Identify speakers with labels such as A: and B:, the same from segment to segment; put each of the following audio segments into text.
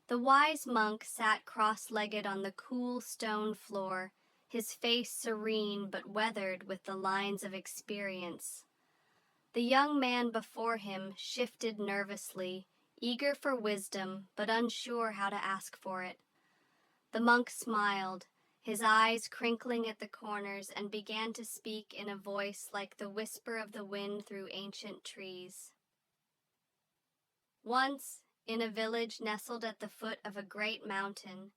A: The wise monk sat cross-legged on the cool stone floor, his face serene but weathered with the lines of experience. The young man before him shifted nervously, eager for wisdom but unsure how to ask for it. The monk smiled, his eyes crinkling at the corners, and began to speak in a voice like the whisper of the wind through ancient trees. Once, in a village nestled at the foot of a great mountain,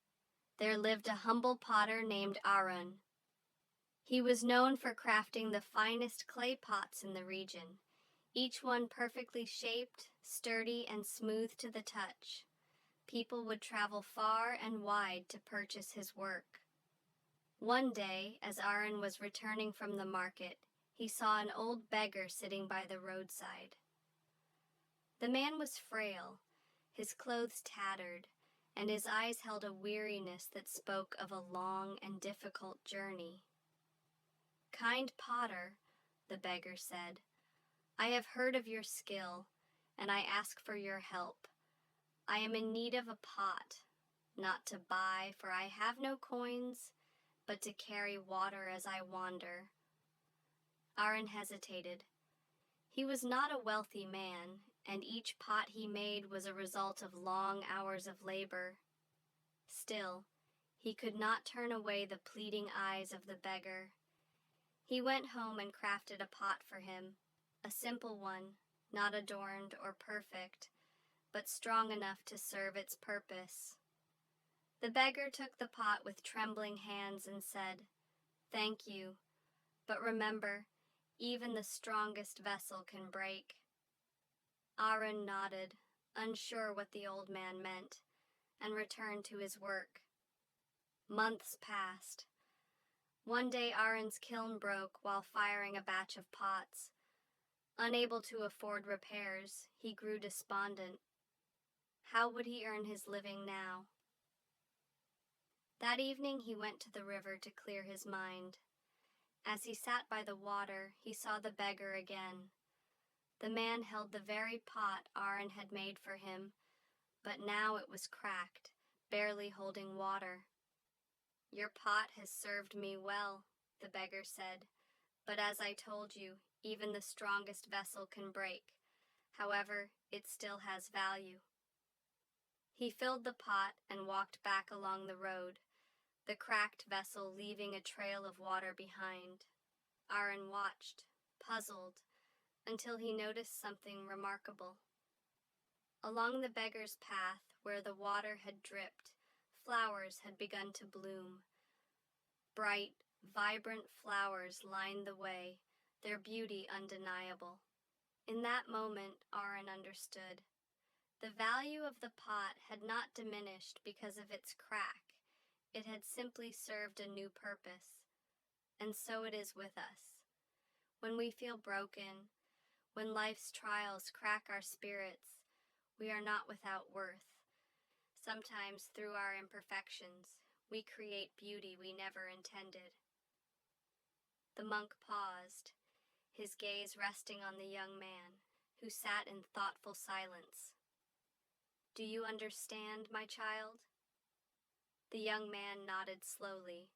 A: there lived a humble potter named Arun. He was known for crafting the finest clay pots in the region, each one perfectly shaped, sturdy, and smooth to the touch. People would travel far and wide to purchase his work. One day, as Arun was returning from the market, he saw an old beggar sitting by the roadside. The man was frail, his clothes tattered, and his eyes held a weariness that spoke of a long and difficult journey. "Kind potter," the beggar said, "I have heard of your skill, and I ask for your help. I am in need of a pot, not to buy, for I have no coins, but to carry water as I wander." Arun hesitated. He was not a wealthy man, and each pot he made was a result of long hours of labor. Still, he could not turn away the pleading eyes of the beggar. He went home and crafted a pot for him, a simple one, not adorned or perfect, but strong enough to serve its purpose. The beggar took the pot with trembling hands and said, "Thank you, but remember, even the strongest vessel can break." Arun nodded, unsure what the old man meant, and returned to his work. Months passed. One day Arun's kiln broke while firing a batch of pots. Unable to afford repairs, he grew despondent. How would he earn his living now? That evening he went to the river to clear his mind. As he sat by the water, he saw the beggar again. The man held the very pot Arun had made for him, but now it was cracked, barely holding water. "Your pot has served me well," the beggar said, "but as I told you, even the strongest vessel can break. However, it still has value." He filled the pot and walked back along the road, the cracked vessel leaving a trail of water behind. Arun watched, puzzled, until he noticed something remarkable. Along the beggar's path, where the water had dripped, flowers had begun to bloom. Bright, vibrant flowers lined the way, their beauty undeniable. In that moment, Arun understood. The value of the pot had not diminished because of its crack. It had simply served a new purpose. And so it is with us. When we feel broken, when life's trials crack our spirits, we are not without worth. Sometimes through our imperfections, we create beauty we never intended. The monk paused, his gaze resting on the young man, who sat in thoughtful silence. "Do you understand, my child?" The young man nodded slowly.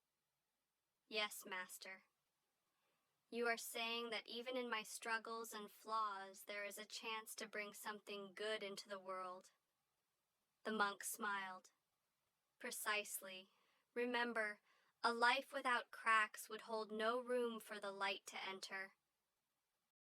A: "Yes, master. You are saying that even in my struggles and flaws, there is a chance to bring something good into the world." The monk smiled. "Precisely. Remember, a life without cracks would hold no room for the light to enter.